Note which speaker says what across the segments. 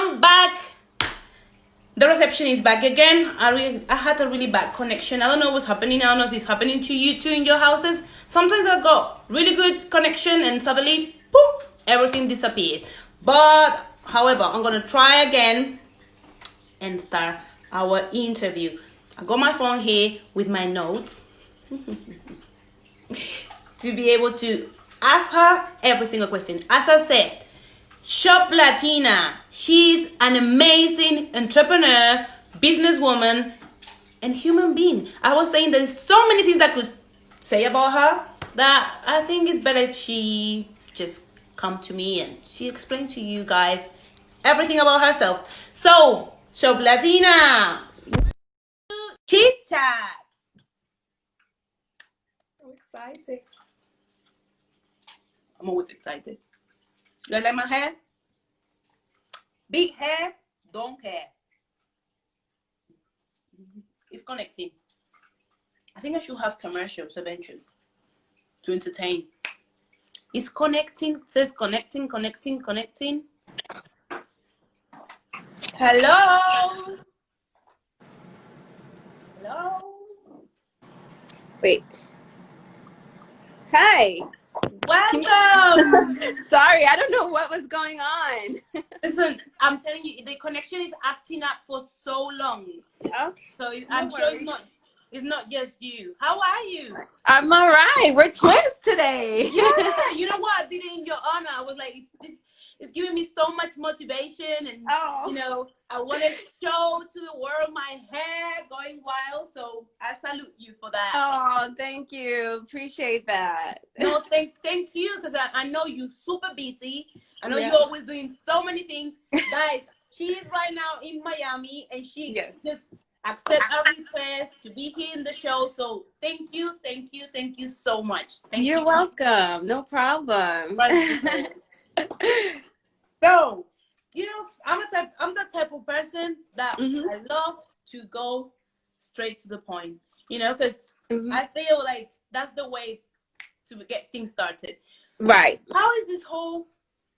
Speaker 1: I'm back. The reception is back again. I had a really bad connection. I don't know what's happening. I don't know if it's happening to you too in your houses. Sometimes I got really good connection and suddenly, poof, everything disappeared. But, however, I'm going to try again and start our interview. I got my phone here with my notes to be able to ask her every single question. As I said, Shop Latina. She's an amazing entrepreneur, businesswoman, and human being. I was saying there's so many things I could say about her that I think it's better if she just come to me and she explain to you guys everything about herself. So, Shop Latina, Chitt Chat. I'm excited. I'm always excited. You like my hair? Big hair, don't care. It's connecting. I think I should have commercials eventually to entertain. It's connecting. It says connecting, connecting, connecting. Hello. Hello.
Speaker 2: Wait. Hi.
Speaker 1: Welcome.
Speaker 2: Sorry, I don't know what was going on.
Speaker 1: Listen, I'm telling you, the connection is acting up for so long.
Speaker 2: Okay.
Speaker 1: So I'm sure it's not just you. How are you?
Speaker 2: I'm all right. We're twins today.
Speaker 1: Yeah, you know what? I did it in your honor. I was like, it's giving me so much motivation, and you know, I wanted to show to the world my hair going wild. So I salute you for that.
Speaker 2: Oh, thank you. Appreciate that.
Speaker 1: No, thank you, because I know you're super busy. I know you're always doing so many things. Guys, she is right now in Miami, and she just accept our request to be here in the show. So thank you so much.
Speaker 2: You're welcome. No problem.
Speaker 1: So, you know, I'm the type of person that I love to go straight to the point. You know, because I feel like that's the way to get things started.
Speaker 2: Right.
Speaker 1: How is this whole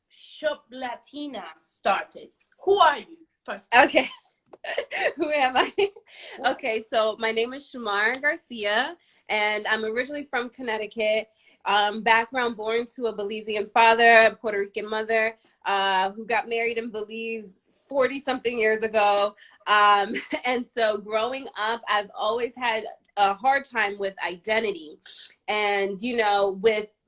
Speaker 1: Shop Latina started? Who are you first?
Speaker 2: Okay. Who am I? Okay, so my name is Shomara Garcia, and I'm originally from Connecticut. Background, born to a Belizean father, a Puerto Rican mother, who got married in Belize 40-something years ago. And so growing up, I've always had a hard time with identity. And, you know,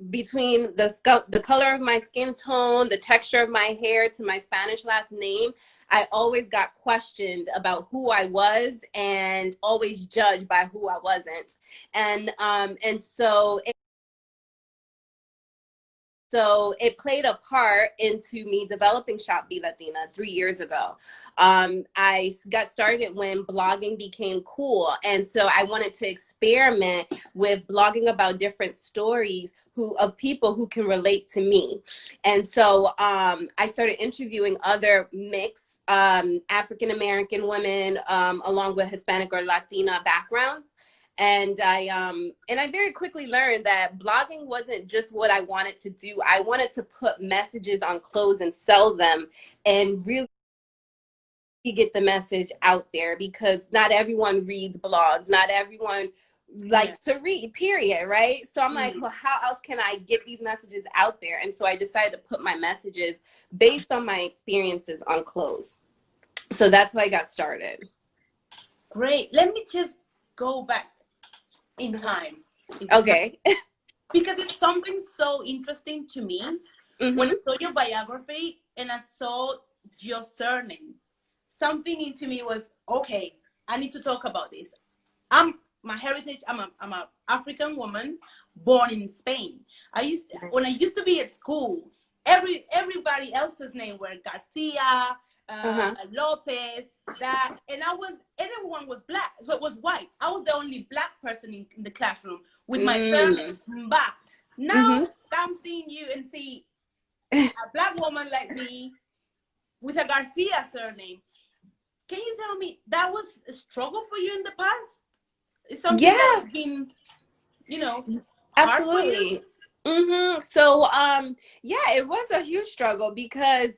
Speaker 2: between the color of my skin tone, the texture of my hair, to my Spanish last name, I always got questioned about who I was and always judged by who I wasn't. And so it played a part into me developing Shop Be Latina 3 years ago. I got started when blogging became cool. And so I wanted to experiment with blogging about different stories of people who can relate to me. And so I started interviewing other mixed African-American women along with Hispanic or Latina background. And I very quickly learned that blogging wasn't just what I wanted to do. I wanted to put messages on clothes and sell them and really get the message out there, because not everyone reads blogs. Not everyone likes to read, period, right? So I'm like, well, how else can I get these messages out there? And so I decided to put my messages based on my experiences on clothes. So that's how I got started.
Speaker 1: Great. Let me just go back in time.
Speaker 2: Okay.
Speaker 1: Because it's something so interesting to me. When I saw your biography and I saw your surname, something into me was, okay, I need to talk about this. My heritage, I'm a African woman born in Spain. When I used to be at school, everybody else's name were Garcia, Lopez, and everyone was black, so it was white. I was the only black person in the classroom with my surname, Mba. Now I'm seeing you and see a black woman like me with a Garcia surname. Can you tell me, that was a struggle for you in the past? It's something that's been, you know,
Speaker 2: absolutely. So yeah, it was a huge struggle, because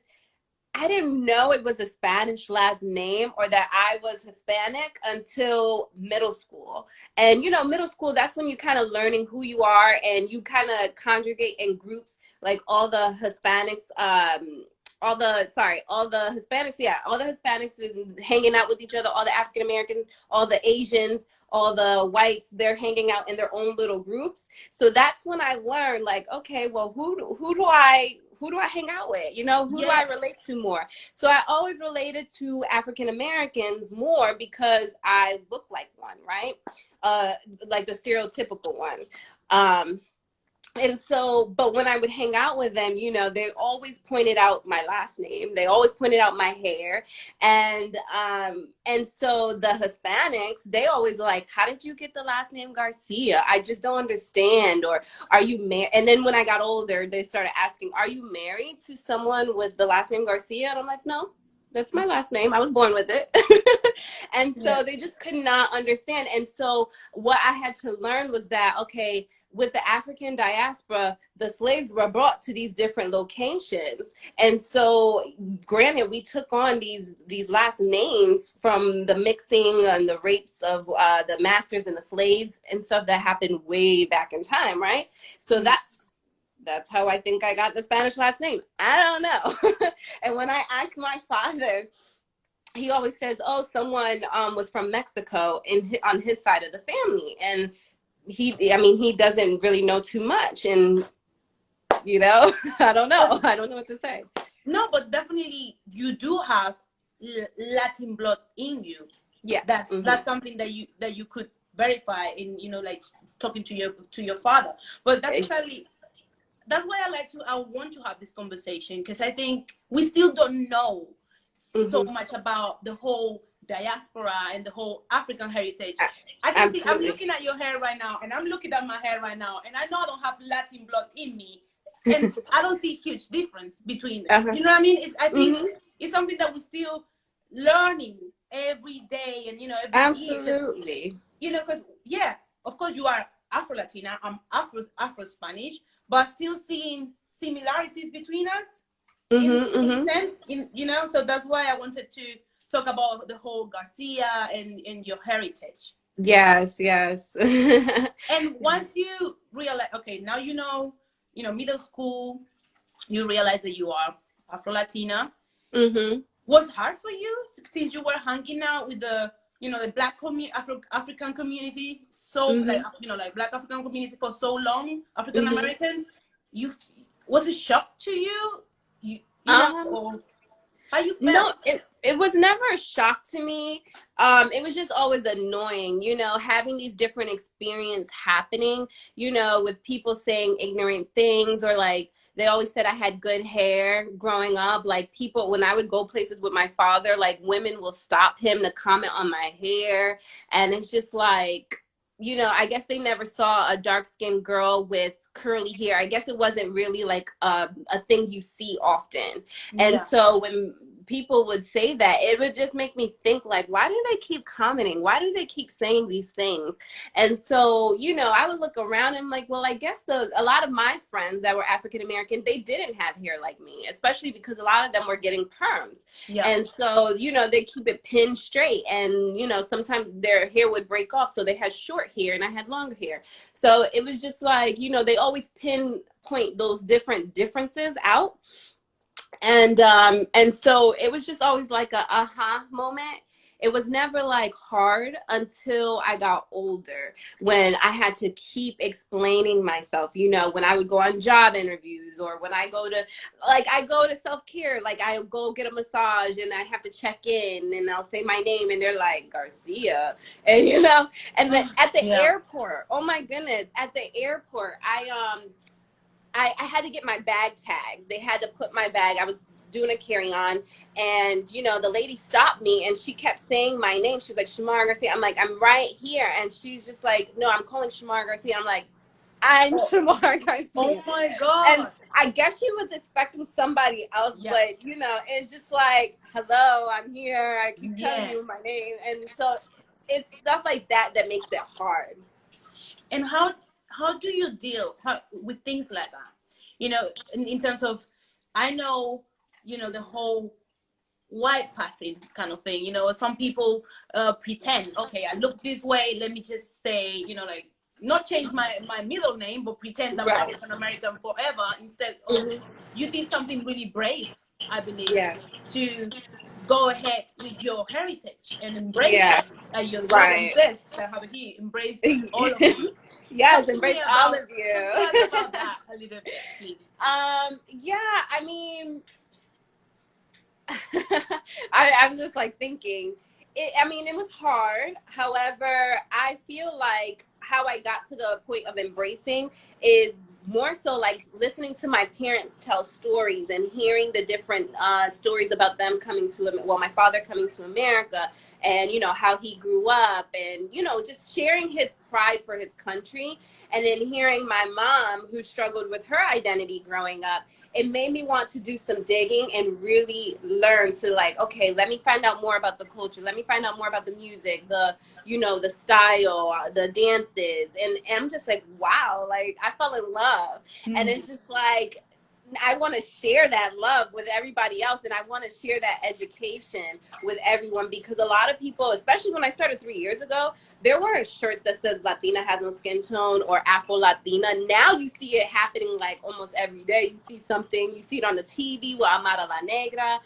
Speaker 2: I didn't know it was a Spanish last name or that I was Hispanic until middle school. And, you know, middle school, that's when you're kind of learning who you are and you kind of congregate in groups, like all the Hispanics, all the Hispanics, yeah, all the Hispanics is hanging out with each other, all the African Americans, all the Asians, all the whites, they're hanging out in their own little groups. So that's when I learned, like, okay, well, who do I hang out with? You know, who do I
Speaker 1: Yeah.
Speaker 2: relate to more? So I always related to African Americans more because I look like one, right? Uh, like the stereotypical one. Um, and so, but when I would hang out with them, you know, they always pointed out my last name. They always pointed out my hair. And so the Hispanics, they always like, how did you get the last name Garcia? I just don't understand. Or are you married? And then when I got older, they started asking, are you married to someone with the last name Garcia? And I'm like, no, that's my last name. I was born with it. And
Speaker 1: Yeah.
Speaker 2: so they just could not understand. And so what I had to learn was that, okay, with the African diaspora, the slaves were brought to these different locations. And so, granted, we took on these last names from the mixing and the rapes of the masters and the slaves and stuff that happened way back in time, right? So that's how I think I got the Spanish last name. I don't know. And when I asked my father, he always says, "Oh, someone was from Mexico on his side of the family," and I mean, he doesn't really know too much, and you know,
Speaker 1: But
Speaker 2: I don't know what to say.
Speaker 1: no, but definitely you do have Latin blood in you.
Speaker 2: Yeah.
Speaker 1: That's something that you could verify in, like talking to your father. But that's exactly that's why I want to have this conversation, because I think we still don't know so
Speaker 2: Mm-hmm.
Speaker 1: much about the whole diaspora and the whole African heritage. I can see, I'm
Speaker 2: Absolutely.
Speaker 1: looking at your hair right now, and I'm looking at my hair right now, and I know I don't have Latin blood in me, and I don't see huge difference between them.
Speaker 2: Uh-huh.
Speaker 1: You know what I mean? I think
Speaker 2: Mm-hmm.
Speaker 1: it's something that we're still learning every day, and every year.
Speaker 2: Absolutely.
Speaker 1: Because yeah, of course you are Afro Latina, I'm Afro Spanish, but still seeing similarities between us
Speaker 2: Mm-hmm.
Speaker 1: in
Speaker 2: Mm-hmm.
Speaker 1: sense, so that's why I wanted to talk about the whole Garcia and your heritage.
Speaker 2: Yes, yes.
Speaker 1: And once you realize, okay, now middle school, you realize that you are Afro Latina.
Speaker 2: Mm-hmm.
Speaker 1: Was hard for you since you were hanging out with the black African community, so
Speaker 2: Mm-hmm.
Speaker 1: like black African community for so long, African
Speaker 2: Mm-hmm.
Speaker 1: American. You Was it shock to you?
Speaker 2: Um,
Speaker 1: Or how you
Speaker 2: No,
Speaker 1: felt?
Speaker 2: it was never a shock to me. It was just always annoying, you know, having these different experiences happening, you know, with people saying ignorant things or like they always said I had good hair growing up. Like people, when I would go places with my father, like women will stop him to comment on my hair. And it's just like, you know, I guess they never saw a dark skinned girl with curly hair. I guess it wasn't really like a thing you see often. And
Speaker 1: Yeah.
Speaker 2: so when people would say that, it would just make me think like, why do they keep commenting? Why do they keep saying these things? And so, you know, I would look around and I'm like, well, I guess a lot of my friends that were African American, they didn't have hair like me, especially because a lot of them were getting perms.
Speaker 1: Yeah.
Speaker 2: And so, you know, they keep it pinned straight and, you know, sometimes their hair would break off. So they had short hair and I had longer hair. So it was just like, you know, they always pinpoint those different differences out, and so it was just always like a aha moment. It was never like hard until I got older when I had to keep explaining myself, you know, when I would go on job interviews or when I go to self-care, like I go get a massage and I have to check in and I'll say my name and they're like Garcia. And you know, and then at the
Speaker 1: Yeah.
Speaker 2: airport, oh my goodness, at the airport, I had to get my bag tagged. They had to put my bag. I was doing a carry on, and you know, the lady stopped me and she kept saying my name. She's like, Shomara Garcia. I'm like, I'm right here. And she's just like, no, I'm calling Shomara Garcia. I'm like, I'm
Speaker 1: Oh,
Speaker 2: Shomara
Speaker 1: oh
Speaker 2: Garcia.
Speaker 1: my
Speaker 2: And
Speaker 1: God.
Speaker 2: I guess she was expecting somebody else,
Speaker 1: Yeah.
Speaker 2: but you know, it's just like, hello, I'm here. I keep telling
Speaker 1: Yeah.
Speaker 2: you my name. And so it's stuff like that that makes it hard.
Speaker 1: And how do you deal with things like that? In terms of, I know the whole white passing kind of thing. Some people pretend, okay, I look this way, let me just stay, like not change my middle name, but pretend I'm
Speaker 2: Right.
Speaker 1: African American forever, instead of you did something really brave, I believe,
Speaker 2: Yeah.
Speaker 1: to go ahead with your heritage and embrace
Speaker 2: Yeah.
Speaker 1: it. Your slogan
Speaker 2: Right.
Speaker 1: says, I have it here, embrace all of you.
Speaker 2: Yes,
Speaker 1: Talk to
Speaker 2: embrace
Speaker 1: me
Speaker 2: all
Speaker 1: about,
Speaker 2: of you.
Speaker 1: talk to us about that a little bit, please.
Speaker 2: Yeah, I mean, I'm just like thinking. I mean, it was hard. However, I feel like how I got to the point of embracing is more so like listening to my parents tell stories and hearing the different stories about them coming to, well, my father coming to America, and how he grew up, and just sharing his pride for his country, and then hearing my mom who struggled with her identity growing up. It made me want to do some digging and really learn to, like, okay, let me find out more about the culture. Let me find out more about the music, the style, the dances. And I'm just like, wow, like I fell in love. And it's just like, I want to share that love with everybody else, and I want to share that education with everyone, because a lot of people, especially when I started 3 years ago, there weren't shirts that says Latina has no skin tone or Afro Latina. Now you see it happening like almost every day. You see something, you see it on the TV with Amara La Negra,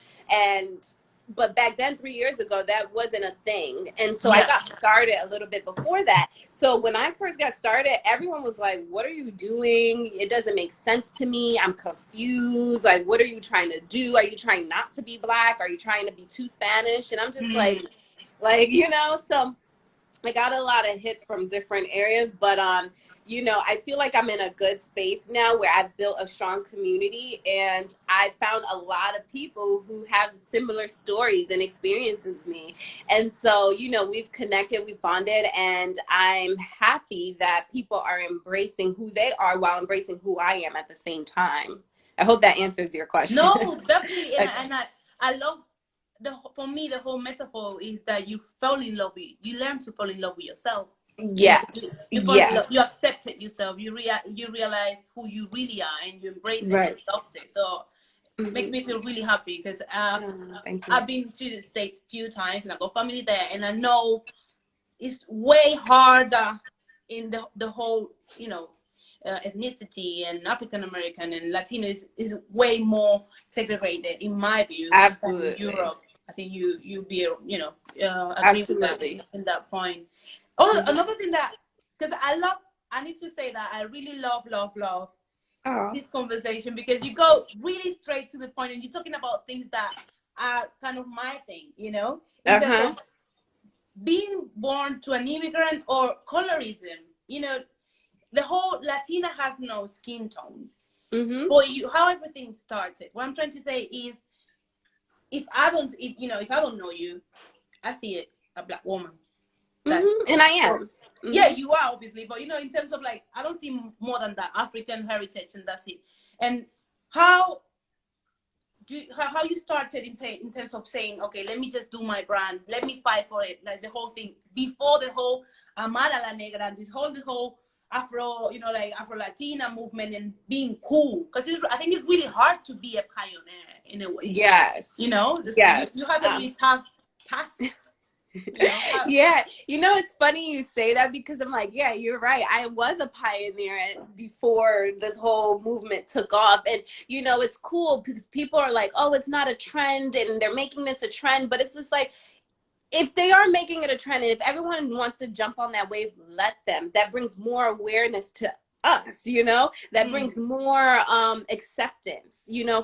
Speaker 2: but back then, 3 years ago, that wasn't a thing. And so I got started a little bit before that. So when I first got started, everyone was like, what are you doing? It doesn't make sense to me. I'm confused. Like, what are you trying to do? Are you trying not to be Black? Are you trying to be too Spanish? And I'm just like, so I got a lot of hits from different areas, but I feel like I'm in a good space now where I've built a strong community, and I found a lot of people who have similar stories and experiences as me. And so, we've connected, we've bonded, and I'm happy that people are embracing who they are while embracing who I am at the same time. I hope that answers your question.
Speaker 1: No, definitely,
Speaker 2: Okay.
Speaker 1: and I love for me the whole metaphor is that you fell in love with, you learn to fall in love with yourself.
Speaker 2: Yes.
Speaker 1: You fall in love,
Speaker 2: Yes.
Speaker 1: you accepted yourself, you realize who you really are, and you embrace it and
Speaker 2: Right.
Speaker 1: adopt it. So it makes me feel really happy, because
Speaker 2: Thank you.
Speaker 1: I've been to the States a few times and I've got family there, and I know it's way harder in the whole ethnicity, and African American and Latino is way more segregated in my view than in
Speaker 2: Absolutely.
Speaker 1: Europe. I think you be agree with that
Speaker 2: Absolutely.
Speaker 1: in that point. Oh, another thing that, because I need to say that I really love
Speaker 2: Oh.
Speaker 1: this conversation, because you go really straight to the point, and you're talking about things that are kind of my thing, in terms of being born to an immigrant or colorism. The whole Latina has no skin tone. For you, how everything started. What I'm trying to say is, if I don't know you, I see it, a Black woman. That's
Speaker 2: And I am.
Speaker 1: Yeah, you are, obviously, but in terms of, like, I don't see more than that African heritage, and that's it. And how how you started in terms of saying, okay, let me just do my brand, let me fight for it, like the whole thing before the whole Amara La Negra and the whole Afro, like Afro Latina movement, and being cool, because I think it's really hard to be a pioneer in a way.
Speaker 2: Yes. Yes.
Speaker 1: You have a really tough task.
Speaker 2: Yeah, it's funny you say that, because I'm like, yeah, you're right. I was a pioneer before this whole movement took off. And, it's cool because people are like, oh, it's not a trend, and they're making this a trend. But it's just like, if they are making it a trend, and if everyone wants to jump on that wave, let them. That brings more awareness to us, that brings more acceptance,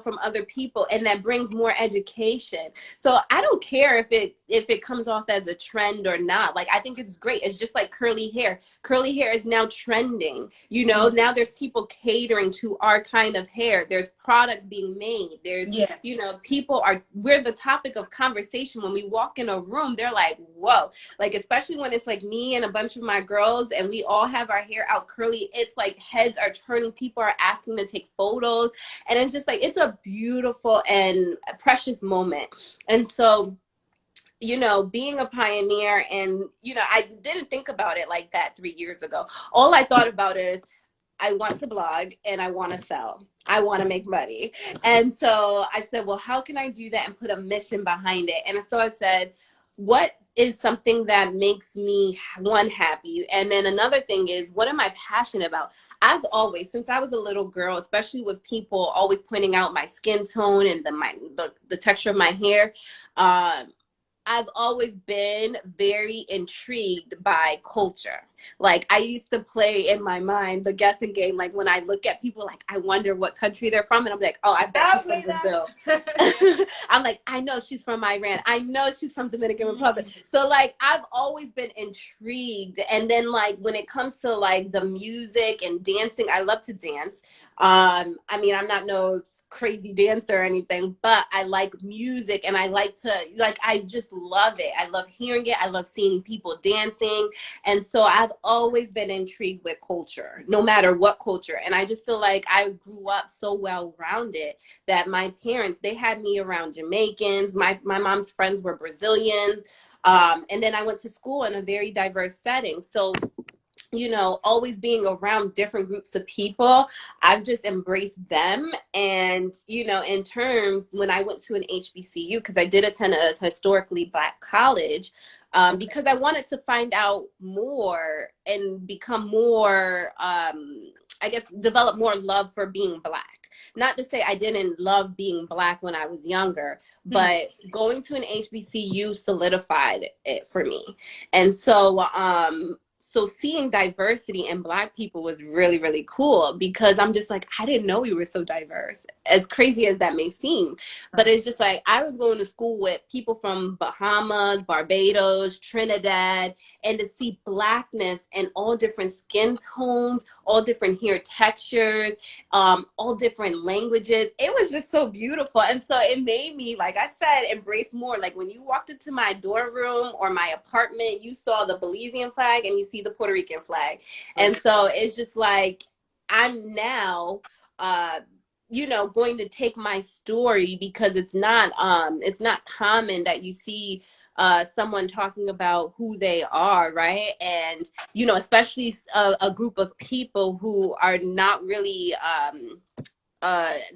Speaker 2: from other people, and that brings more education. So I don't care if it comes off as a trend or not. Like, I think it's great. It's just like curly hair. Curly hair is now trending. Now there's people catering to our kind of hair. There's products being made. There's we're the topic of conversation. When we walk in a room, they're like, whoa. Like, especially when it's like me and a bunch of my girls, and we all have our hair out curly, it's like heads are turning, people are asking to take photos, and it's just like, it's a beautiful and precious moment. And so, being a pioneer, and I didn't think about it like that 3 years ago. All I thought about is, I want to blog and I want to sell. I want to make money. And so I said, well, how can I do that and put a mission behind it? And so I said, what is something that makes me, one, happy? And then another thing is, what am I passionate about? I've always, since I was a little girl, especially with people always pointing out my skin tone and the texture of my hair, I've always been very intrigued by culture. Like, I used to play in my mind the guessing game. Like, when I look at people, like, I wonder what country they're from. And I'm like, oh, I bet she's from Brazil. I'm like, I know she's from Iran. I know she's from Dominican Republic. So, like, I've always been intrigued. And then, like, when it comes to, like, the music and dancing, I love to dance. I mean, I'm not no crazy dancer or anything, but I like music and I like to, like, I just love it. I love hearing it. I love seeing people dancing. And so I've always been intrigued with culture, no matter what culture. And I just feel like I grew up so well-rounded that my parents, they had me around Jamaicans. My mom's friends were Brazilian. And then I went to school in a very diverse setting. So, you know, always being around different groups of people, I've just embraced them. And, you know, in terms, when I went to an HBCU, because I did attend a historically Black college, because I wanted to find out more and become more, I guess, develop more love for being Black. Not to say I didn't love being Black when I was younger, but going to an HBCU solidified it for me. And so, so seeing diversity in Black people was really, really cool, because I'm just like, I didn't know we were so diverse, as crazy as that may seem. But it's just like, I was going to school with people from Bahamas, Barbados, Trinidad, and to see Blackness in all different skin tones, all different hair textures, all different languages. It was just so beautiful. And so it made me, like I said, embrace more. Like, when you walked into my dorm room or my apartment, you saw the Belizean flag and you see the Puerto Rican flag. And so it's just like, I'm now, you know, going to take my story, because it's not common that you see someone talking about who they are, right? And, you know, especially a group of people who are not really,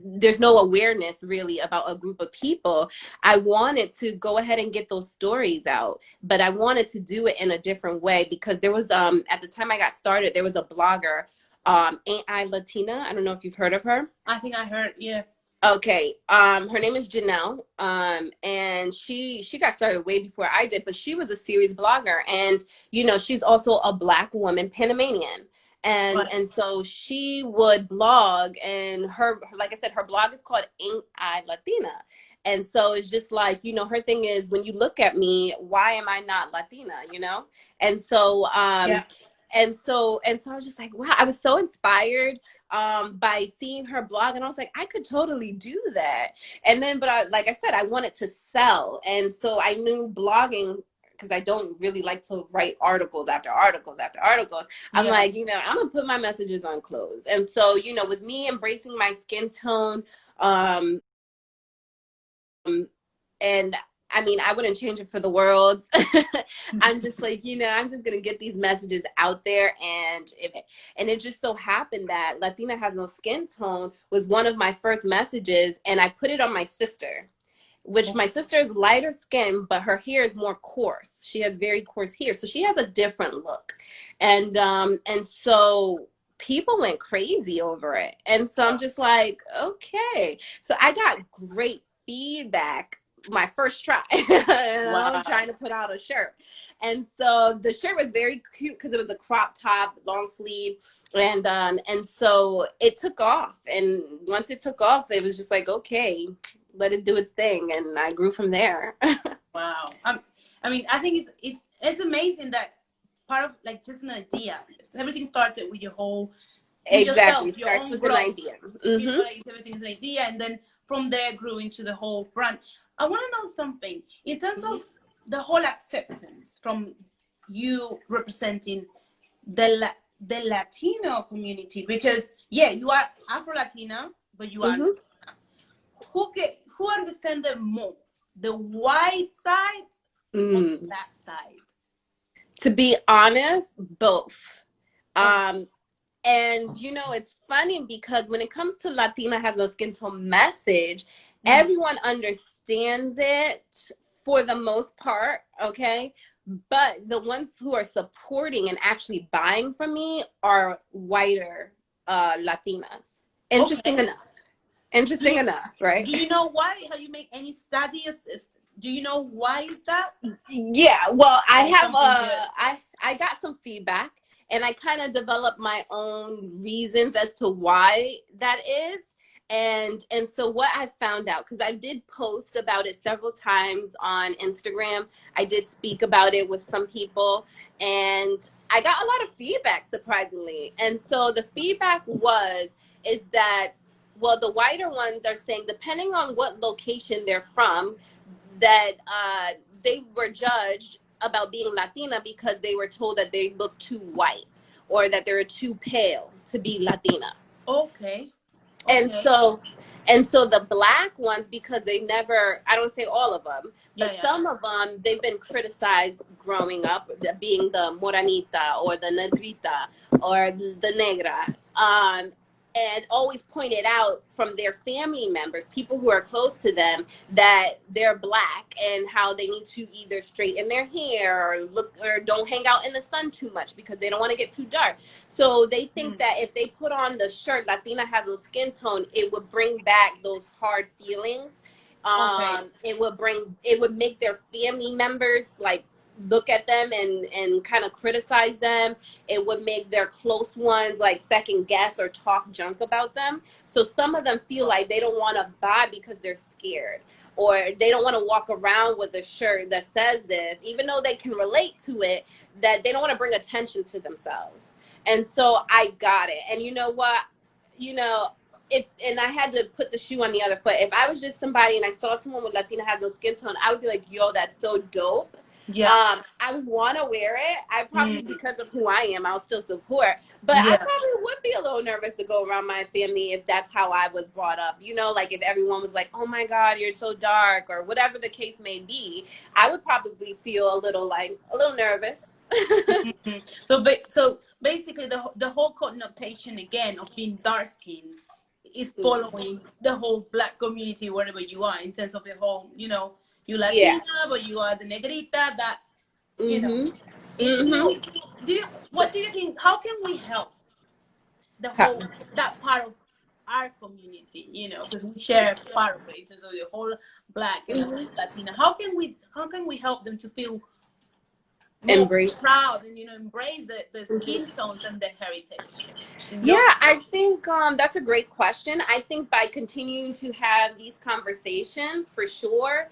Speaker 2: there's no awareness really about a group of people. I wanted to go ahead and get those stories out, but I wanted to do it in a different way, because there was, at the time I got started, there was a blogger, Ain't I Latina? I don't know if you've heard of her.
Speaker 1: I think I heard, yeah.
Speaker 2: Okay. Her name is Janelle. And she got started way before I did, but she was a serious blogger. And, you know, she's also a Black woman, Panamanian. And so she would blog, and her, like I said, her blog is called Ain't I Latina? And so it's just like, you know, her thing is, when you look at me, why am I not Latina, you know? And so, and so I was just like, wow, I was so inspired by seeing her blog, and I was like, I could totally do that. And then, but like I said, I wanted to sell. And so I knew blogging, because I don't really like to write articles after articles after articles. I'm like, you know, I'm gonna put my messages on clothes. And so, you know, with me embracing my skin tone, and I mean, I wouldn't change it for the world. I'm just like, you know, I'm just gonna get these messages out there. And it just so happened that Latina Has No Skin Tone was one of my first messages, and I put it on my sister, which my sister is lighter skin, but her hair is more coarse. She has very coarse hair, so she has a different look. And so people went crazy over it. And so I'm just like, okay. So I got great feedback my first try. Trying to put out a shirt. And so the shirt was very cute, because it was a crop top, long sleeve, and so it took off. And once it took off, it was just like, okay, let it do its thing, and I grew from there.
Speaker 1: Wow. I mean, I think it's amazing that part of, like, just an idea. Everything started with your whole,
Speaker 2: exactly
Speaker 1: yourself,
Speaker 2: starts with
Speaker 1: growth.
Speaker 2: an idea. Mm-hmm.
Speaker 1: Like, everything is an idea, and then from there grew into the whole brand. I want to know something in terms of the whole acceptance from you representing the Latino community, because you are Afro-Latina, but you are who understand them more, the white side or the black side?
Speaker 2: To be honest, both. And, you know, it's funny because when it comes to Latina Has No Skin Tone message, everyone understands it for the most part, okay? But the ones who are supporting and actually buying from me are whiter Latinas. Interesting
Speaker 1: Okay.
Speaker 2: enough. Interesting enough, right?
Speaker 1: Do you know why? Have you made any studies? Do you know why is that?
Speaker 2: Yeah, well, I
Speaker 1: Or
Speaker 2: have
Speaker 1: something good?
Speaker 2: I got some feedback, and I kind of developed my own reasons as to why that is. And so what I found out, because I did post about it several times on Instagram, I did speak about it with some people, and I got a lot of feedback, surprisingly. And so the feedback is that, well, the whiter ones are saying, depending on what location they're from, that they were judged about being Latina because they were told that they looked too white or that they were too pale to be Latina.
Speaker 1: Okay.
Speaker 2: And
Speaker 1: Okay.
Speaker 2: so and so the black ones, because they never, I don't say all of them,
Speaker 1: Yeah,
Speaker 2: but
Speaker 1: yeah.
Speaker 2: some of them, they've been criticized growing up, being the moranita or the negrita or the negra. And always pointed out from their family members, people who are close to them, that they're black and how they need to either straighten their hair or look, or don't hang out in the sun too much because they don't want to get too dark. So they think that if they put on the shirt Latina Has No Skin Tone, it would bring back those hard feelings.
Speaker 1: Okay.
Speaker 2: It would make their family members like look at them and kind of criticize them. It would make their close ones like second guess or talk junk about them. So some of them feel like they don't want to buy because they're scared, or they don't want to walk around with a shirt that says this, even though they can relate to it, that they don't want to bring attention to themselves. And so I got it. And you know what? You know, if, and I had to put the shoe on the other foot. If I was just somebody and I saw someone with Latina Has No Skin Tone, I would be like, yo, that's so dope.
Speaker 1: Yeah.
Speaker 2: I would want to wear it. I probably,
Speaker 1: Mm.
Speaker 2: because of who I am, I'll still support. But I
Speaker 1: Yeah.
Speaker 2: probably would be a little nervous to go around my family if that's how I was brought up. You know, like if everyone was like, oh my God, you're so dark, or whatever the case may be, I would probably feel a little nervous.
Speaker 1: Mhm. So basically, the whole connotation again of being dark skinned is following the whole black community wherever you are, in terms of the whole, you
Speaker 2: Yeah.
Speaker 1: Latina, but you are the negrita. That you know,
Speaker 2: Mhm.
Speaker 1: do you,
Speaker 2: Mhm.
Speaker 1: what do you think? How can we help the
Speaker 2: Huh.
Speaker 1: whole that part of our community? Because we share part of it in terms of the whole black and the whole
Speaker 2: Mhm.
Speaker 1: Latina. How can we help them to feel more
Speaker 2: Embrace.
Speaker 1: proud and embrace the skin tones and the heritage in
Speaker 2: Yeah,
Speaker 1: your
Speaker 2: I think that's a great question. I think by continuing to have these conversations, for sure.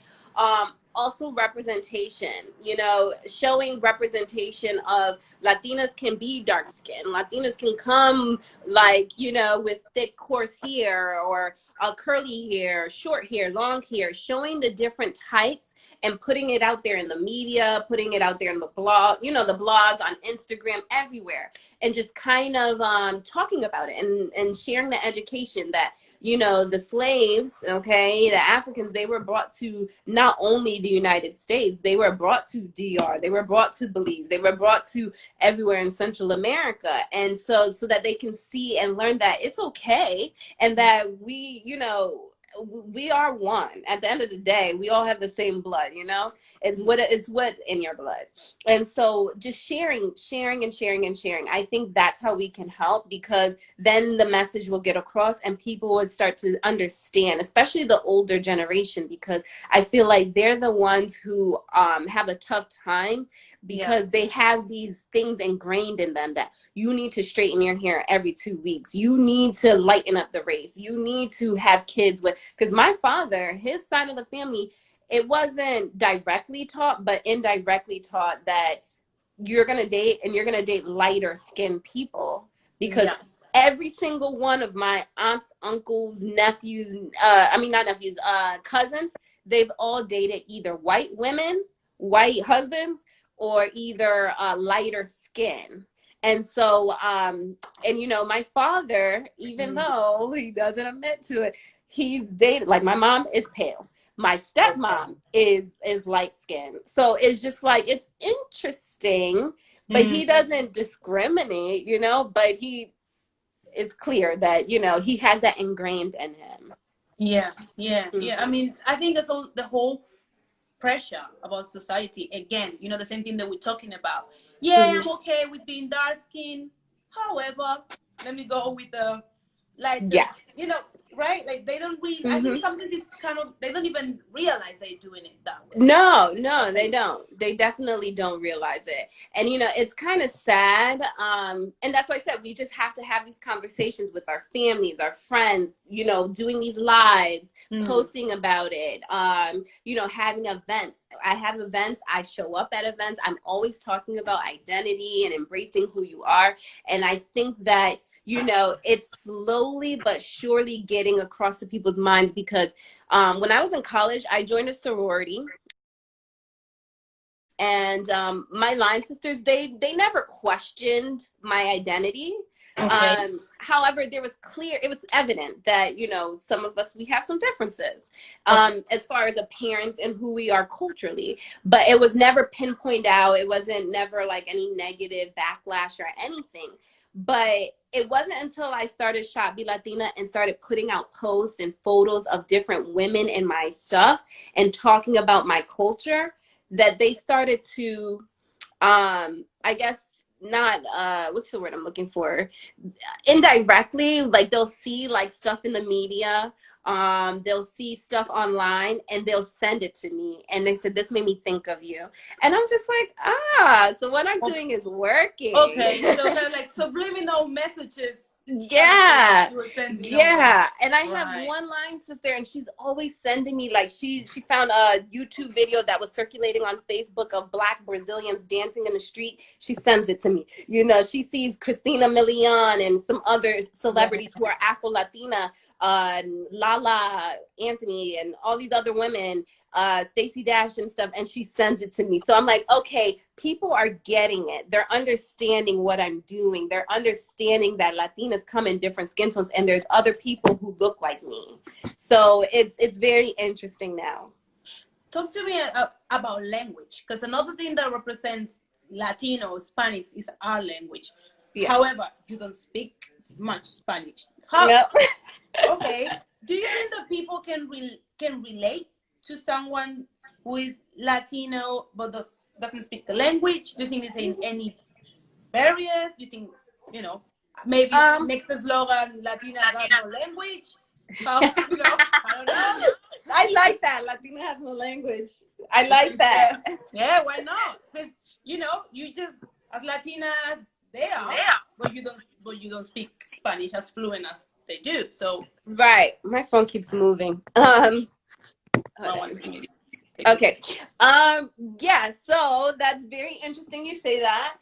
Speaker 2: Also, representation, showing representation of Latinas can be dark skinned. Latinas can come like, with thick, coarse hair or curly hair, short hair, long hair, showing the different types and putting it out there in the media, putting it out there in the blog, the blogs on Instagram, everywhere, and just kind of talking about it and sharing the education that, the slaves, okay, the Africans, they were brought to not only the United States, they were brought to DR, they were brought to Belize, they were brought to everywhere in Central America. And so that they can see and learn that it's okay, and that we are one. At the end of the day, we all have the same blood, it's what's in your blood. And so just sharing and sharing and sharing, I think that's how we can help, because then the message will get across and people would start to understand, especially the older generation, because I feel like they're the ones who have a tough time,
Speaker 1: yeah.
Speaker 2: because they have these things ingrained in them that you need to straighten your hair every 2 weeks. You need to lighten up the race. You need to have kids with, because my father, his side of the family, it wasn't directly taught, but indirectly taught that you're going to date, and you're going to date lighter skinned people, because
Speaker 1: Yeah.
Speaker 2: every single one of my aunts, uncles, nephews, I mean, not nephews, cousins, they've all dated either white women, white husbands, or either lighter skin. And so, and my father, even
Speaker 1: Mm.
Speaker 2: though he doesn't admit to it, he's dated, like, my mom is pale, my
Speaker 1: Okay.
Speaker 2: stepmom is light skinned. So it's just like, it's interesting, but
Speaker 1: Mm.
Speaker 2: he doesn't discriminate, but it's clear that, you know, he has that ingrained in him.
Speaker 1: Yeah, yeah, yeah. I
Speaker 2: Mm-hmm.
Speaker 1: mean, I think it's all the whole pressure about society. Again, you know, the same thing that we're talking about. Yeah, I'm
Speaker 2: Mm-hmm.
Speaker 1: okay with being dark skinned. However, let me go with the
Speaker 2: Yeah.
Speaker 1: lightest, you know, right? Like they don't really, I think
Speaker 2: Mm-hmm.
Speaker 1: sometimes it's kind of, they don't even realize they're doing it that way.
Speaker 2: No, no, they
Speaker 1: Okay.
Speaker 2: don't. They definitely don't realize it. And you know, it's kind of sad. And that's why I said we just have to have these conversations with our families, our friends, you know, doing these lives,
Speaker 1: Mm.
Speaker 2: posting about it, you know, having events. I have events, I show up at events. I'm always talking about identity and embracing who you are. And I think that, you know, it's slowly but surely getting across to people's minds because when I was in college, I joined a sorority, and my line sisters, they never questioned my identity.
Speaker 1: Okay.
Speaker 2: However, there was clear, it was evident that, you know, some of us, we have some differences
Speaker 1: Okay.
Speaker 2: as far as appearance and who we are culturally, but it was never pinpointed out. It wasn't never like any negative backlash or anything. But it wasn't until I started Shop Be Latina and started putting out posts and photos of different women in my stuff and talking about my culture that they started to I guess not what's the word I'm looking for, indirectly, like they'll see like stuff in the media, they'll see stuff online and they'll send it to me and they said, this made me think of you. And I'm just like, so what I'm doing is working.
Speaker 1: Okay. So kind of like subliminal messages kind of thing
Speaker 2: Yeah.
Speaker 1: you were sending. Okay.
Speaker 2: Yeah. And I have
Speaker 1: Right.
Speaker 2: one line sister and she's always sending me like she found a YouTube video that was circulating on Facebook of Black Brazilians dancing in the street. She sends it to me. You know, she sees Christina Milian and some other
Speaker 1: Yeah.
Speaker 2: celebrities who are Afro Latina, Lala Anthony and all these other women, Stacey Dash and stuff, and she sends it to me. So I'm like, okay, people are getting it. They're understanding what I'm doing. They're understanding that Latinas come in different skin tones, and there's other people who look like me. So it's very interesting now.
Speaker 1: Talk to me about language, because another thing that represents Latino Spanish is our language.
Speaker 2: Yeah.
Speaker 1: However, you don't speak much Spanish. How?
Speaker 2: Yep.
Speaker 1: Okay. Do you think that people can relate to someone who is Latino but doesn't speak the language? Do you think there's any barriers? Do you think, you know, maybe
Speaker 2: um
Speaker 1: next slogan, Latina got no language? How, you know, I don't know.
Speaker 2: I like that. Latina has no language. I like that.
Speaker 1: Yeah, yeah, why not? Because you know, you just as Latina as they are, but you don't speak Spanish as fluent as they do. So
Speaker 2: Right. My phone keeps moving. Hold
Speaker 1: one
Speaker 2: on.
Speaker 1: thing.
Speaker 2: Okay. Yeah, so that's very interesting you say that.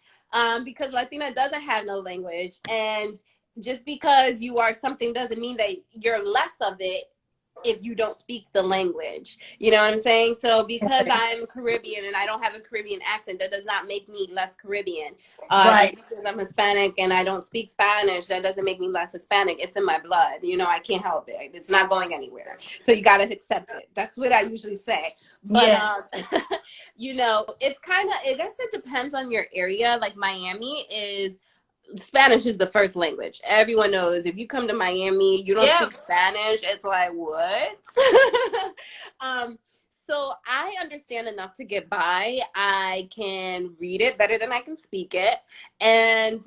Speaker 2: Because Latina doesn't have no language. And just because you are something doesn't mean that you're less of it if you don't speak the language. You know what I'm saying? So because
Speaker 1: Okay.
Speaker 2: I'm Caribbean and I don't have a Caribbean accent, that does not make me less Caribbean. Just
Speaker 1: Right.
Speaker 2: because I'm Hispanic and I don't speak Spanish, that doesn't make me less Hispanic. It's in my blood. You know, I can't help it. It's not going anywhere. So you got to accept it. That's what I usually say. But,
Speaker 1: Yeah.
Speaker 2: you know, it's kind of, I guess it depends on your area. Like Miami is, Spanish is the first language. Everyone knows if you come to Miami, you don't
Speaker 1: Yeah.
Speaker 2: speak Spanish. It's like, what? um, so I understand enough to get by. I can read it better than I can speak it. And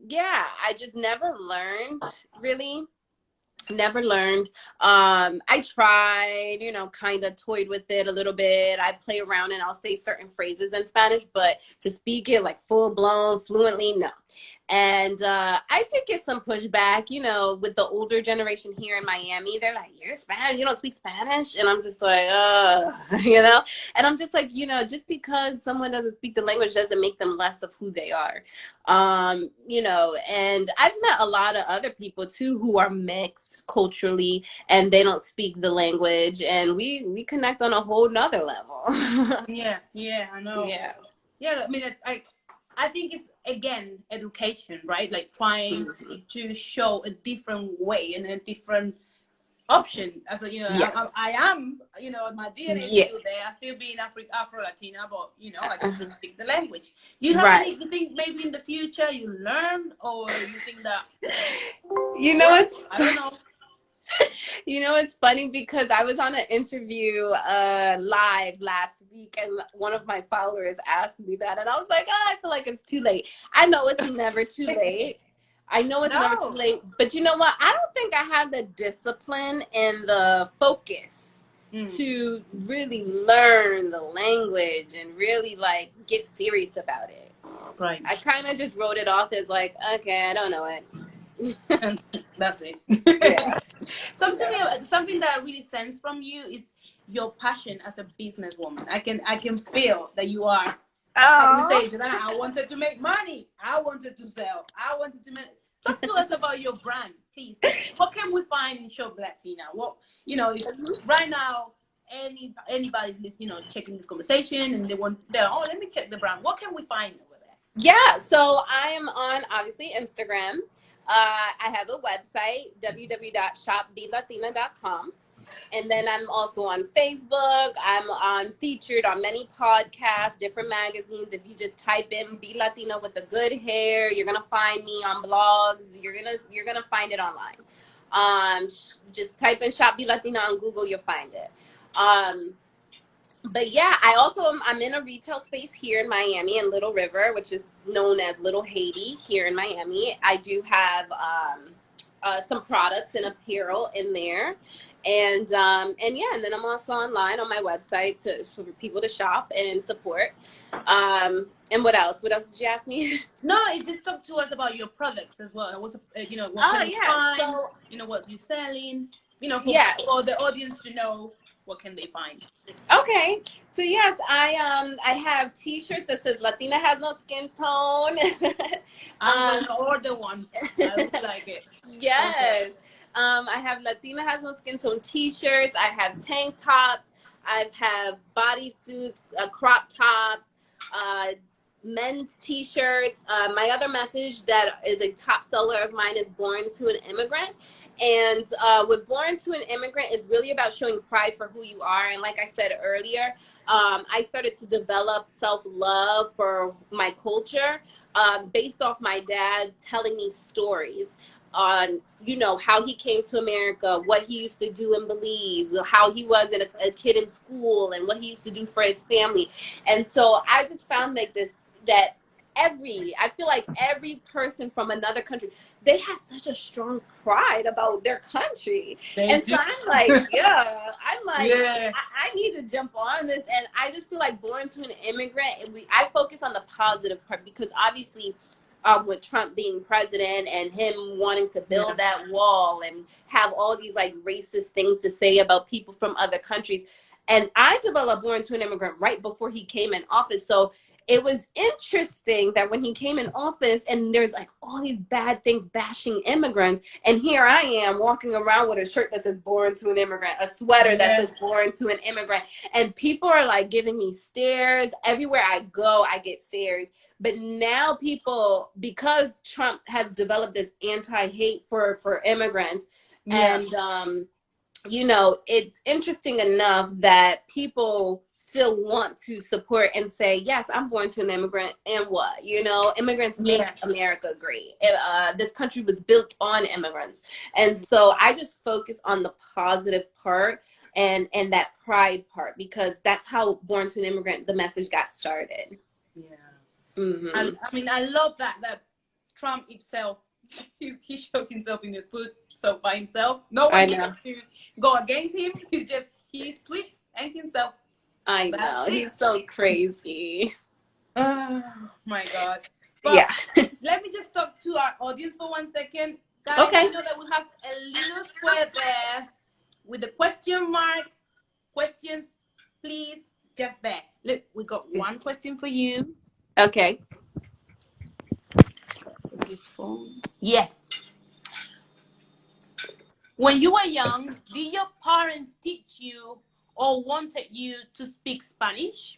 Speaker 2: yeah, I just never learned really. Never learned. I tried, you know, kind of toyed with it a little bit. I play around and I'll say certain phrases in Spanish, but to speak it like full blown, fluently, no. And I did get some pushback, you know, with the older generation here in Miami. They're like, "You're Spanish, you don't speak Spanish," and I'm just like, you know. And I'm just like, you know, just because someone doesn't speak the language doesn't make them less of who they are. You know, and I've met a lot of other people too who are mixed culturally and they don't speak the language, and we connect on a whole nother level.
Speaker 1: Yeah. Yeah. I know.
Speaker 2: Yeah.
Speaker 1: Yeah. I mean, I think it's again education, right? Like trying
Speaker 2: Mhm.
Speaker 1: to show a different way and a different option. As a,
Speaker 2: Yeah.
Speaker 1: I am, my DNA is
Speaker 2: Yeah.
Speaker 1: still there. I still being Afro Latina, but I just don't speak the language. Do you have
Speaker 2: Right.
Speaker 1: any? You think maybe in the future you learn, or you think that?
Speaker 2: You know it's
Speaker 1: I don't know.
Speaker 2: You know, it's funny because I was on an interview live last week, and one of my followers asked me that, and I was like, oh, I feel like it's too late. I know it's never too late. I know it's never too
Speaker 1: No.
Speaker 2: late, but you know what? I don't think I have the discipline and the focus to really learn the language and really like get serious about it.
Speaker 1: Right.
Speaker 2: I kind of just wrote it off as like, okay, I don't know it.
Speaker 1: And that's it.
Speaker 2: Yeah.
Speaker 1: Talk to me. Something that I really sense from you is your passion as a businesswoman. I can feel that you are. Like you say, I wanted to make money. I wanted to sell. I wanted to make. Talk to us about your brand, please. What can we find in Shop Latina? What if right now anybody's listening, checking this conversation and let me check the brand. What can we find over there?
Speaker 2: Yeah, so I am on obviously Instagram. I have a website, www.shopblatina.com. And then I'm also on Facebook. I'm featured on many podcasts, different magazines. If you just type in "Be Latina with the good hair," you're gonna find me on blogs. You're gonna find it online. Just type in "Shop Be Latina" on Google, you'll find it. But yeah, I'm in a retail space here in Miami in Little River, which is known as Little Haiti here in Miami. I do have some products and apparel in there, and yeah, and then I'm also online on my website for people to shop and support. And what else? What else did you ask me?
Speaker 1: No, it just talk to us about your products as well. What
Speaker 2: Oh
Speaker 1: can we
Speaker 2: yeah,
Speaker 1: find?
Speaker 2: so
Speaker 1: What you're selling.
Speaker 2: yes.
Speaker 1: For the audience to know, what can they find?
Speaker 2: Okay. So yes, I have T-shirts that says Latina has no skin tone.
Speaker 1: I'm gonna order one. I would like it. Okay.
Speaker 2: Yes. I have Latina has no skin tone T-shirts. I have tank tops. I have bodysuits, crop tops, uh, men's T-shirts. My other message that is a top seller of mine is Born to an Immigrant. And with Born to an Immigrant is really about showing pride for who you are. And like I said earlier, I started to develop self-love for my culture based off my dad telling me stories on how he came to America, what he used to do in Belize, how he was a kid in school, and what he used to do for his family. And so I just found like this that I feel like every person from another country, they have such a strong pride about their country. And so I'm like, yeah, I need to jump on this. And I just feel like Born to an Immigrant, I focus on the positive part because obviously with Trump being president and him wanting to build that wall and have all these like racist things to say about people from other countries. And I developed Born to an Immigrant right before he came in office. So it was interesting that when he came in office and there's like all these bad things bashing immigrants, and here I am walking around with a shirt that says Born to an Immigrant, a sweater that says Born to an Immigrant, and people are like giving me stares. Everywhere I go, I get stares. But now people, because Trump has developed this anti-hate for immigrants, and it's interesting enough that people still want to support and say, yes, I'm born to an immigrant, and what? Immigrants make America great. This country was built on immigrants. And so I just focus on the positive part and that pride part, because that's how Born to an Immigrant, the message got started.
Speaker 1: Yeah.
Speaker 2: Mm-hmm.
Speaker 1: I mean, I love that Trump himself, he showed himself in his foot, so by himself. No one can go against him. He's just his tweets and himself.
Speaker 2: I know. He's so crazy.
Speaker 1: Oh my God. But let me just talk to our audience for 1 second. Guys, you know that we have a little square there with the question mark. Questions, please, just there. Look, we got one question for you.
Speaker 2: Okay.
Speaker 1: Yeah. When you were young, did your parents teach you or wanted you to speak Spanish?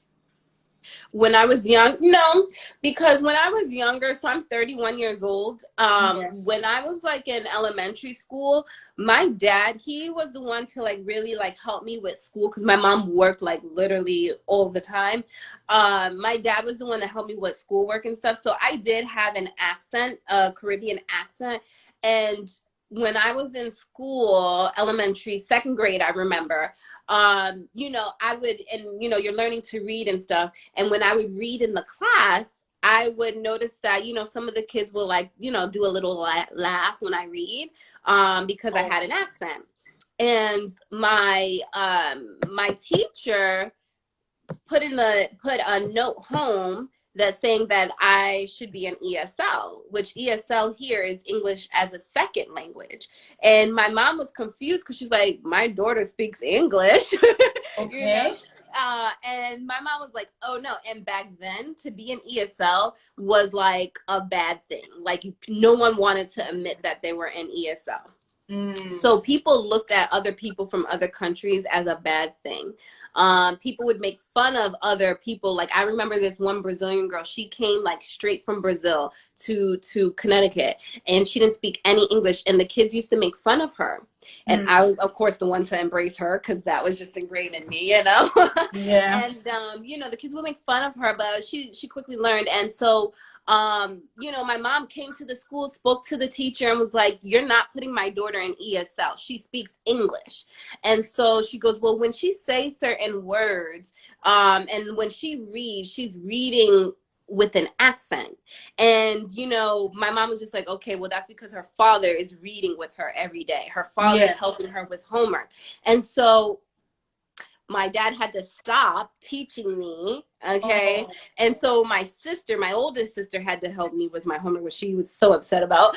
Speaker 2: When I was young, no, because when I was younger, so I'm 31 years old.
Speaker 1: Yeah.
Speaker 2: When I was like in elementary school, my dad, he was the one to like really like help me with school because my mom worked like literally all the time. My dad was the one that helped me with schoolwork and stuff. So I did have an accent, a Caribbean accent. And when I was in school, elementary, second grade, I remember, I would, and you're learning to read and stuff. And when I would read in the class, I would notice that, some of the kids will like, do a little laugh when I read, because I
Speaker 1: Oh,
Speaker 2: had an accent. And my teacher put a note home that's saying that I should be an ESL, which ESL here is English as a second language. And my mom was confused because she's like, my daughter speaks English, you know?
Speaker 1: okay.
Speaker 2: And my mom was like, oh no. And back then, to be an ESL was like a bad thing. Like no one wanted to admit that they were an ESL. So people looked at other people from other countries as a bad thing. People would make fun of other people. Like I remember this one Brazilian girl. She came like straight from Brazil to Connecticut, and she didn't speak any English. And the kids used to make fun of her. And I was, of course, the one to embrace her because that was just ingrained in me,
Speaker 1: Yeah.
Speaker 2: And the kids would make fun of her, but she quickly learned. And so my mom came to the school, spoke to the teacher, and was like, you're not putting my daughter in ESL. She speaks English. And so she goes, well, when she says certain words, and when she reads, she's reading with an accent. And, my mom was just like, okay, well, that's because her father is reading with her every day. Her father is
Speaker 1: Yeah.
Speaker 2: helping her with homework. And so my dad had to stop teaching me. Okay.
Speaker 1: Oh.
Speaker 2: And so my oldest sister had to help me with my homework, which she was so upset about.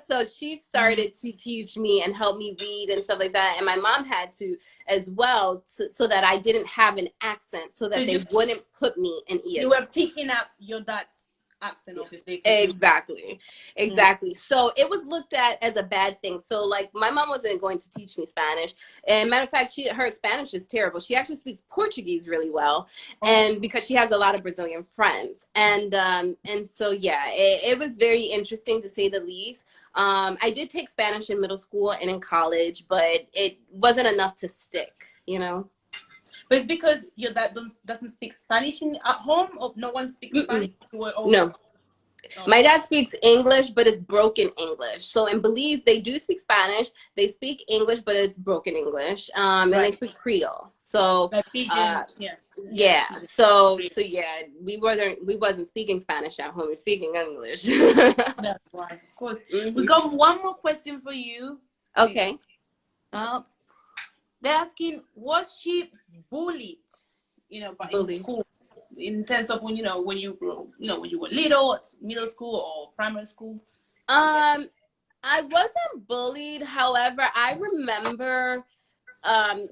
Speaker 2: So she started to teach me and help me read and stuff like that. And my mom had to as well, so that I didn't have an accent, so
Speaker 1: So
Speaker 2: that they wouldn't put me in
Speaker 1: you
Speaker 2: ESL.
Speaker 1: were picking up your dad's accent, obviously.
Speaker 2: Exactly. So it was looked at as a bad thing. So like my mom wasn't going to teach me Spanish. And matter of fact, her Spanish is terrible. She actually speaks Portuguese really well,
Speaker 1: Oh.
Speaker 2: and because she has a lot of Brazilian friends. And so yeah, it was very interesting to say the least. I did take Spanish in middle school and in college, but it wasn't enough to stick.
Speaker 1: But it's because your dad doesn't speak Spanish at home, or no one speaks Spanish?
Speaker 2: Mm-mm.
Speaker 1: You were always.
Speaker 2: No. My
Speaker 1: Okay.
Speaker 2: dad speaks English, but it's broken English. So in Belize, they do speak Spanish. They speak English, but it's broken English. And they
Speaker 1: Right.
Speaker 2: speak Creole. So,
Speaker 1: Like pigeon.
Speaker 2: uh,
Speaker 1: Yeah. Yeah.
Speaker 2: yeah.
Speaker 1: Pigeon.
Speaker 2: So yeah, we wasn't speaking Spanish at home. We were speaking English.
Speaker 1: That's right. Of course. We
Speaker 2: Hmm.
Speaker 1: got one more question for you.
Speaker 2: Okay.
Speaker 1: Uh, they're asking, was she bullied, but in
Speaker 2: Bully.
Speaker 1: school, in terms of when you grew, when you were little, middle school or primary school? Yeah.
Speaker 2: I wasn't bullied. However, I remember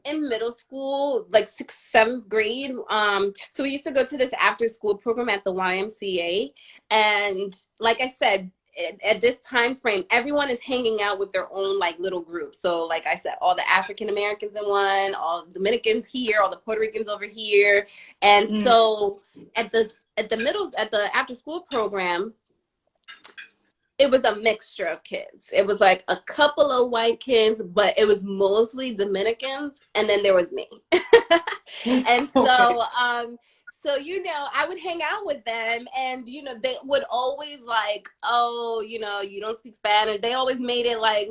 Speaker 2: in middle school, like sixth, seventh grade. So we used to go to this after school program at the YMCA. And like I said, at this time frame, everyone is hanging out with their own like little group. So like I said, all the African Americans in one, all the Dominicans here, all the Puerto Ricans over here. And so at the after school program, it was a mixture of kids. It was like a couple of white kids, but it was mostly Dominicans, and then there was me. And
Speaker 1: Okay.
Speaker 2: I would hang out with them, and they would always like, oh, you don't speak Spanish. They always made it like,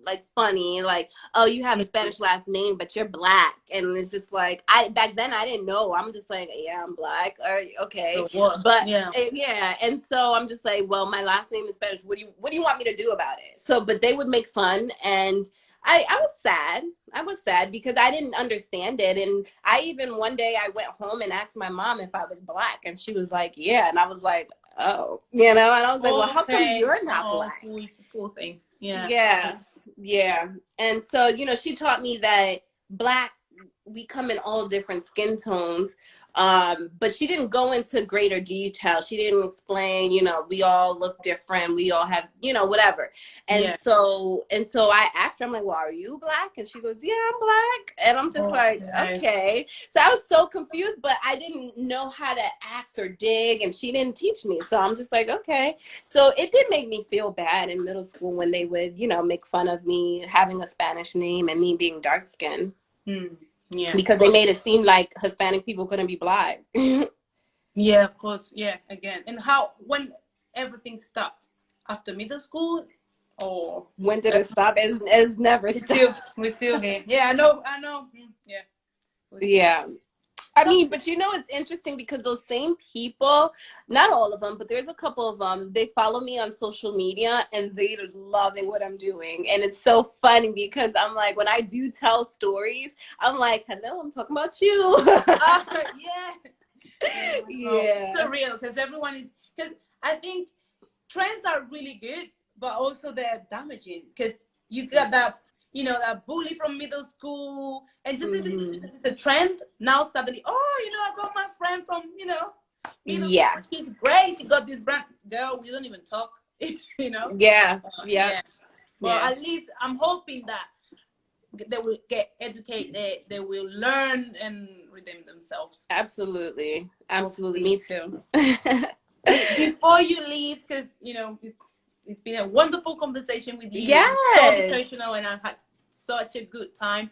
Speaker 2: like funny, like, oh, you have a Spanish last name, but you're black, and it's just like, I back then I didn't know. I'm just like, yeah, I'm black. Okay,
Speaker 1: So what?
Speaker 2: but
Speaker 1: Yeah.
Speaker 2: yeah, and so I'm just like, well, my last name is Spanish. What do you want me to do about it? So, but they would make fun, and I was sad. I was sad because I didn't understand it. And I even one day I went home and asked my mom if I was black. And she was like, yeah. And I was like, oh, and I was like, well, how come
Speaker 1: Okay.
Speaker 2: you're not
Speaker 1: Oh,
Speaker 2: black?
Speaker 1: poor thing. Yeah.
Speaker 2: Yeah. Yeah. And so, she taught me that blacks we come in all different skin tones. But she didn't go into greater detail. She didn't explain, you know, we all look different. We all have, you know, whatever. And so I asked her, I'm like, well, are you Black? And she goes, yeah, I'm Black. And I'm just like, okay. So I was so confused, but I didn't know how to ask or dig, and she didn't teach me. So I'm just like, okay. So it did make me feel bad in middle school when they would, you know, make fun of me having a Spanish name and me being dark skinned.
Speaker 1: Yeah.
Speaker 2: Because they made it seem like Hispanic people couldn't be Black.
Speaker 1: Yeah, of course. Yeah, again. And when everything stopped? After middle school? Or
Speaker 2: when did it stop? It's never stopped.
Speaker 1: We're still here. Yeah, I know. Yeah.
Speaker 2: Yeah. I mean, but you know, it's interesting because those same people, not all of them, but there's a couple of them, they follow me on social media and they're loving what I'm doing. And it's so funny because I'm like, when I do tell stories, I'm like, hello, I'm talking about you.
Speaker 1: Yeah.
Speaker 2: Yeah.
Speaker 1: It's surreal because because I think trends are really good, but also they're damaging because you got that, you know, that bully from middle school, and just this is the trend now. Suddenly, oh, you know, I got my friend from, you know, middle school. She's great. She got this brand. Girl, we don't even talk. You know.
Speaker 2: Yeah.
Speaker 1: Well, at least I'm hoping that they will get educated. They will learn and redeem themselves.
Speaker 2: Absolutely. Me too.
Speaker 1: Before you leave, because you know it's been a wonderful conversation with you.
Speaker 2: Yes.
Speaker 1: So educational, and I had such a good time.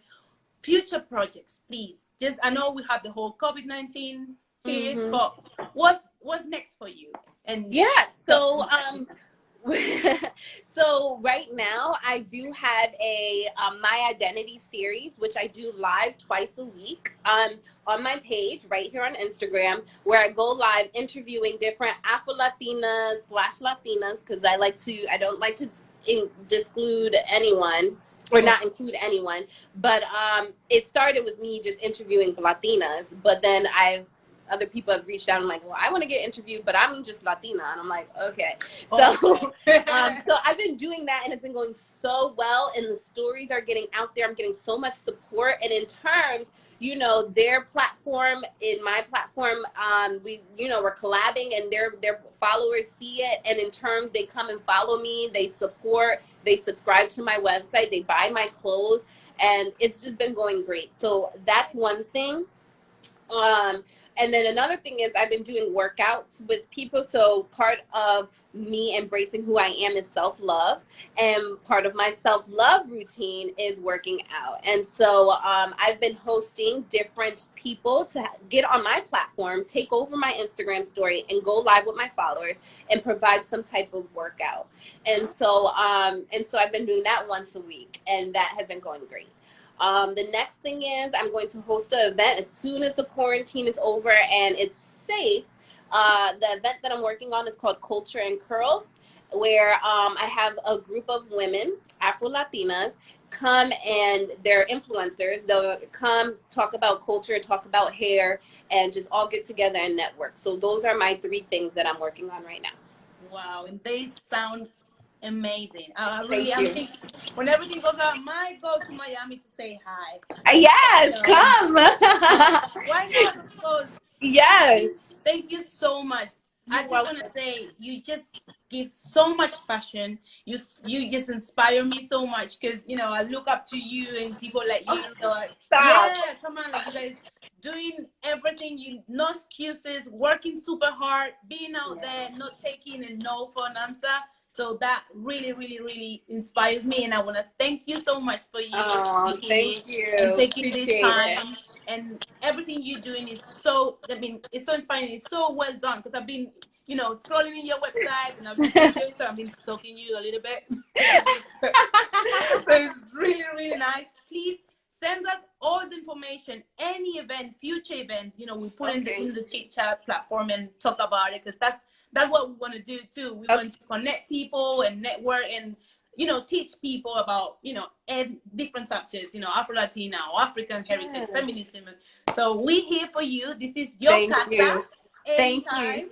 Speaker 1: Future projects, please. Just, I know we have the whole COVID-19 here, but what's next for you? And
Speaker 2: so so right now I do have a My Identity series, which I do live twice a week on my page right here on Instagram, where I go live interviewing different Afro-Latinas / Latinas, because I don't like to exclude anyone or not include anyone, but it started with me just interviewing Latinas, but then other people have reached out and like, well, I want to get interviewed, but I'm just Latina. And I'm like, okay. So, so I've been doing that, and it's been going so well, and the stories are getting out there. I'm getting so much support. And in terms, you know, their platform in my platform, we're collabing, and their followers see it. And in terms, they come and follow me, they support, they subscribe to my website, they buy my clothes, and it's just been going great. So that's one thing. And then another thing is I've been doing workouts with people. So part of me embracing who I am is self-love, and part of my self-love routine is working out. And so I've been hosting different people to get on my platform, take over my Instagram story, and go live with my followers and provide some type of workout. And so I've been doing that once a week, and that has been going great. The next thing is I'm going to host an event as soon as the quarantine is over and it's safe. The event that I'm working on is called Culture and Curls, where I have a group of women, Afro-Latinas, come, and they're influencers. They'll come talk about culture, talk about hair, and just all get together and network. So those are my 3 things that I'm working on right now.
Speaker 1: Wow, and they sound amazing. I think when everything goes out, I might go to Miami to say hi.
Speaker 2: Yes, come.
Speaker 1: Why not? Of course.
Speaker 2: Yes.
Speaker 1: Thank you so much. I just want to say you just give so much passion. You just inspire me so much because, you know, I look up to you and people like you. Like, yeah, come on, like you guys doing everything. No excuses, working super hard, being out there, not taking a no for an answer. So that really, really, really inspires me, and I want to thank you so much for you.
Speaker 2: Thank you.
Speaker 1: And taking this time. And everything you're doing is so, it's so inspiring. It's so well done because I've been, you know, scrolling in your website, and I've been stalking you a little bit. So it's really, really nice. Please send us all the information, any event, future event, you know, we put in the Chitt Chat platform and talk about it, because that's what we want to do too. We want to connect people and network and, you know, teach people about, you know, different subjects, you know, Afro-Latina or African heritage, feminism. So we're here for you. This is your casa.
Speaker 2: Thank you.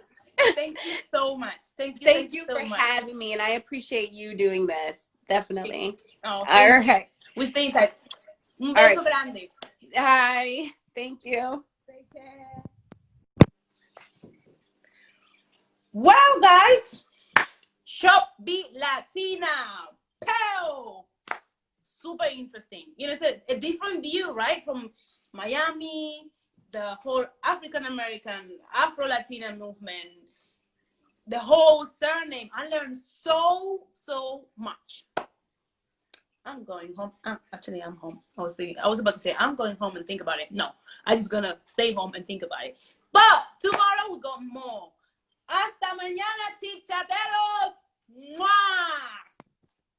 Speaker 1: Thank you so much. Thank you
Speaker 2: for having me, and I appreciate you doing this. Definitely.
Speaker 1: All right. We stay in touch. Un beso grande.
Speaker 2: Hi. Thank you.
Speaker 1: Take care. Well, guys, Shop Be Latina. Pow! Super interesting. You know, it's a different view, right? From Miami, the whole African American, Afro Latina movement, the whole surname. I learned so much. I'm going home. Actually, I'm home. I was about to say I'm going home and think about it. No, I'm just gonna stay home and think about it. But tomorrow we got more. Hasta mañana, chichateros. Mwah!